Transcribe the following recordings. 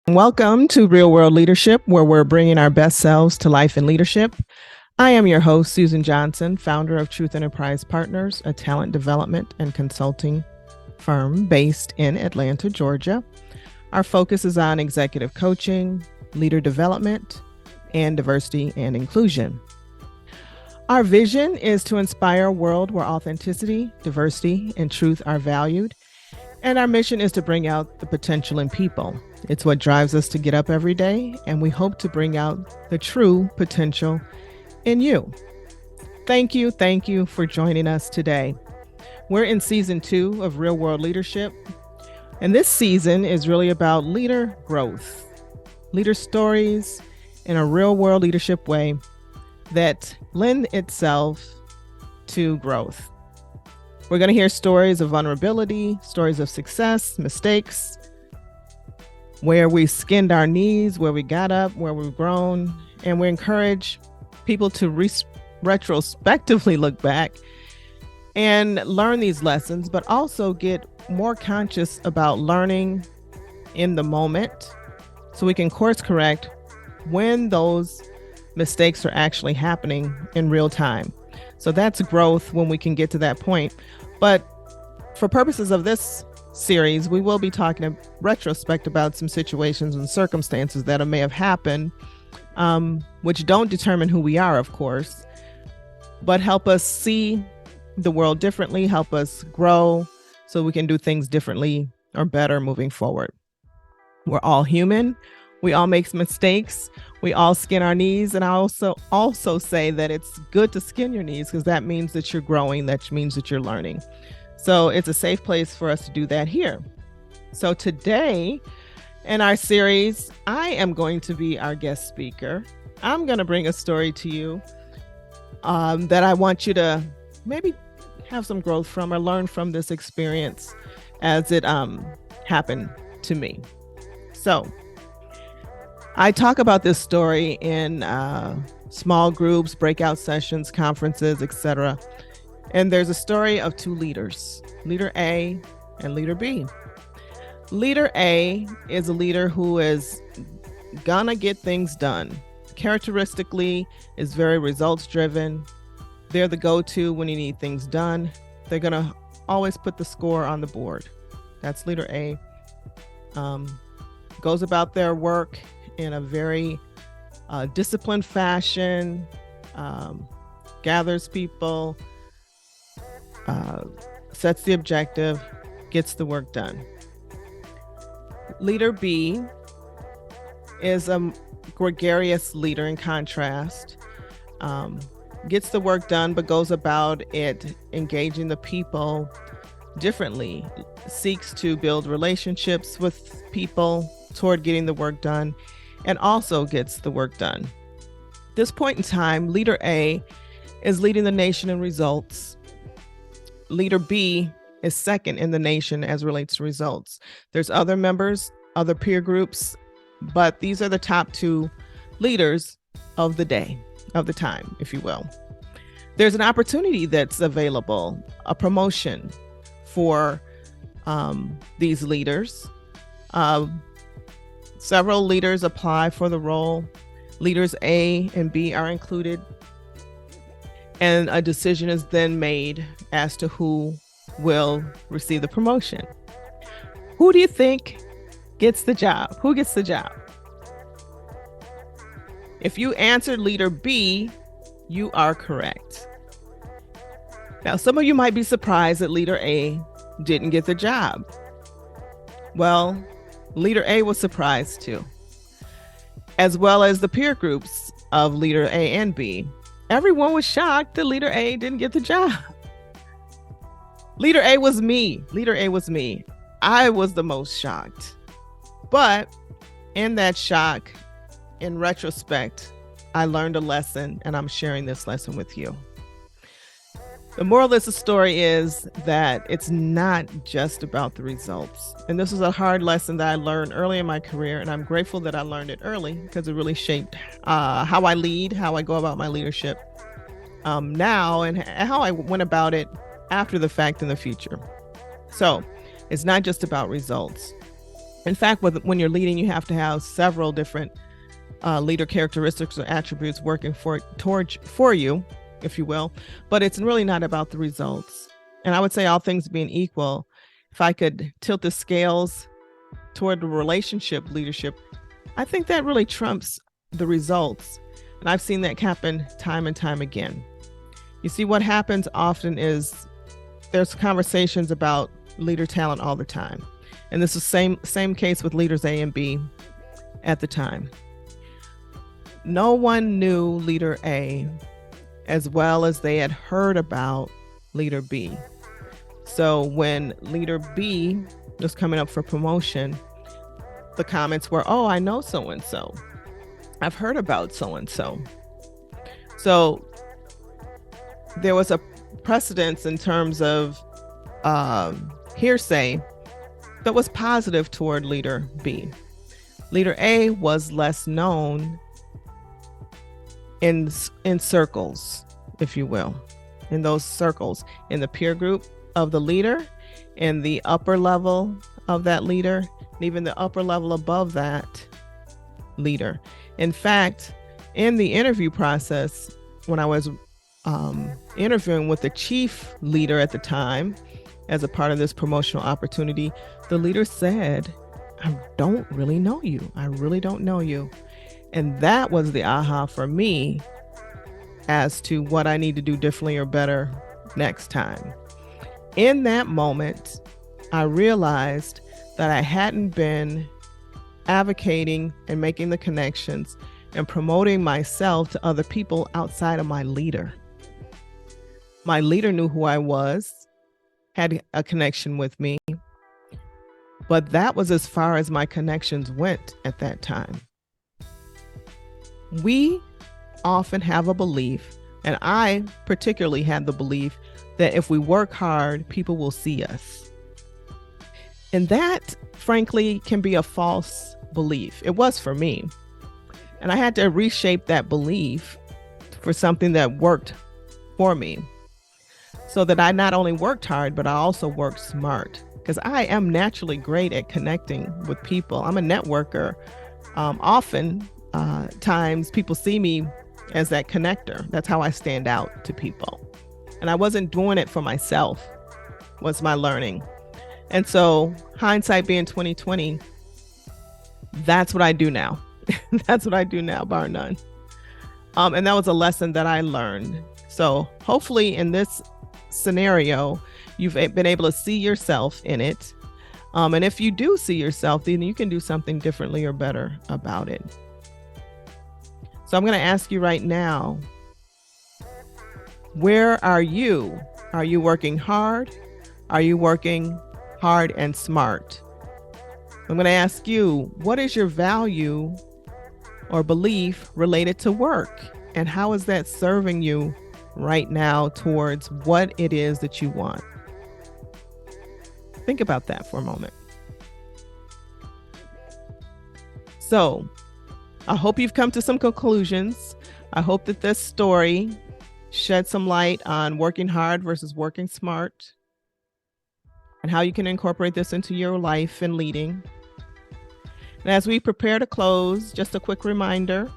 Welcome to Real World Leadership, where we're bringing our best selves to life in leadership. I am your host, Susan Johnson, founder of Truth Enterprise Partners, a talent development and consulting firm based in Atlanta, Georgia. Our focus is on executive coaching, leader development, and diversity and inclusion. Our vision is to inspire a world where authenticity, diversity, and truth are valued. And our mission is to bring out the potential in people. It's what drives us to get up every day, and we hope to bring out the true potential in you. Thank you for joining us today. We're in season 2 of Real World Leadership, and this season is really about leader growth, leader stories in a real world leadership way that lend itself to growth. We're going to hear stories of vulnerability, stories of success, mistakes, where we skinned our knees, where we got up, where we've grown, and we encourage people to retrospectively look back and learn these lessons, but also get more conscious about learning in the moment so we can course correct when those mistakes are actually happening in real time. So that's growth when we can get to that point. But for purposes of this series, we will be talking in retrospect about some situations and circumstances that may have happened, which don't determine who we are, of course, but help us see the world differently, help us grow so we can do things differently or better moving forward. We're all human. We all make mistakes. We all skin our knees. And I also say that it's good to skin your knees because that means that you're growing. That means that you're learning. So it's a safe place for us to do that here. So today in our series, I am going to be our guest speaker. I'm going to bring a story to you that I want you to maybe have some growth from or learn from this experience as it happened to me. So I talk about this story in small groups, breakout sessions, conferences, etc. And there's a story of 2 leaders, Leader A and Leader B. Leader A is a leader who is gonna get things done. Characteristically, is very results driven. They're the go-to when you need things done. They're gonna always put the score on the board. That's Leader A. Goes about their work in a very disciplined fashion, gathers people, sets the objective, gets the work done. Leader B is a gregarious leader in contrast, gets the work done, but goes about it engaging the people differently, seeks to build relationships with people toward getting the work done, and also gets the work done. At this point in time, Leader A is leading the nation in results. Leader B is second in the nation as relates to results. There's other members, other peer groups, but these are the top 2 leaders of the day, of the time, if you will. There's an opportunity that's available, a promotion for these leaders. Several leaders apply for the role. Leaders A and B are included, and a decision is then made as to who will receive the promotion. Who do you think gets the job? Who gets the job? If you answered Leader B, you are correct. Now, some of you might be surprised that Leader A didn't get the job. Well, Leader A was surprised too, as well as the peer groups of Leader A and B. Everyone was shocked that Leader A didn't get the job. Leader A was me. Leader A was me. I was the most shocked. But in that shock, in retrospect, I learned a lesson, and I'm sharing this lesson with you. The moral of this story is that it's not just about the results. And this was a hard lesson that I learned early in my career. And I'm grateful that I learned it early because it really shaped how I lead, how I go about my leadership now, and how I went about it after the fact in the future. So it's not just about results. In fact, when you're leading, you have to have several different leader characteristics or attributes working for you, if you will, but it's really not about the results. And I would say, all things being equal, if I could tilt the scales toward the relationship leadership, I think that really trumps the results. And I've seen that happen time and time again. You see, what happens often is there's conversations about leader talent all the time. And this is same case with leaders A and B at the time. No one knew leader A as well as they had heard about leader B. So when leader B was coming up for promotion, the comments were, "Oh, I know so-and-so. I've heard about so-and-so." So there was a precedence in terms of hearsay that was positive toward leader B. Leader A was less known in circles, if you will, in those circles, in the peer group of the leader, in the upper level of that leader, and even the upper level above that leader. In fact, in the interview process, when I was interviewing with the chief leader at the time as a part of this promotional opportunity, the leader said, "I don't really know you. I really don't know you." And that was the aha for me as to what I need to do differently or better next time. In that moment, I realized that I hadn't been advocating and making the connections and promoting myself to other people outside of my leader. My leader knew who I was, had a connection with me, but that was as far as my connections went at that time. We often have a belief, and I particularly had the belief, that if we work hard, people will see us. And that, frankly, can be a false belief. It was for me. And I had to reshape that belief for something that worked for me, so that I not only worked hard, but I also worked smart, because I am naturally great at connecting with people. I'm a networker. Often times people see me as that connector. That's how I stand out to people. And I wasn't doing it for myself, was my learning. And so, hindsight being 2020, that's what I do now. That's what I do now, bar none. And that was a lesson that I learned. So hopefully in this scenario, you've been able to see yourself in it. And if you do see yourself, then you can do something differently or better about it. So I'm going to ask you right now, where are you? Are you working hard? Are you working hard and smart? I'm going to ask you, what is your value or belief related to work? And how is that serving you right now towards what it is that you want? Think about that for a moment. So, I hope you've come to some conclusions. I hope that this story shed some light on working hard versus working smart, and how you can incorporate this into your life and leading. And as we prepare to close, just a quick reminder,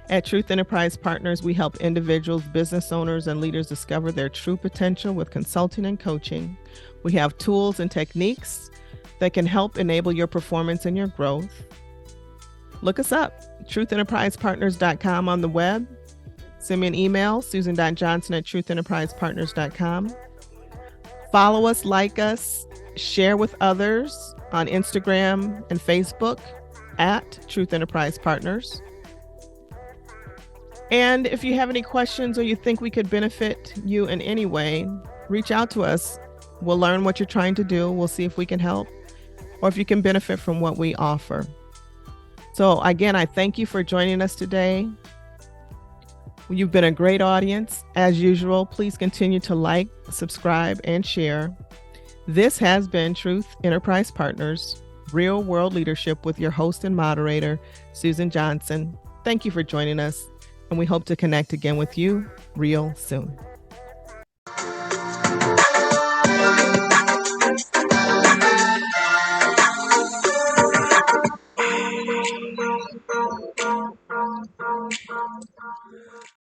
at Truth Enterprise Partners, we help individuals, business owners, and leaders discover their true potential with consulting and coaching. We have tools and techniques that can help enable your performance and your growth. Look us up, truthenterprisepartners.com on the web. Send me an email, susan.johnson@truthenterprisepartners.com. Follow us, like us, share with others on Instagram and Facebook at Truth Enterprise Partners. And if you have any questions or you think we could benefit you in any way, reach out to us. We'll learn what you're trying to do. We'll see if we can help, or if you can benefit from what we offer. So again, I thank you for joining us today. You've been a great audience. As usual, please continue to like, subscribe, and share. This has been Truth Enterprise Partners, Real World Leadership with your host and moderator, Susan Johnson. Thank you for joining us, and we hope to connect again with you real soon.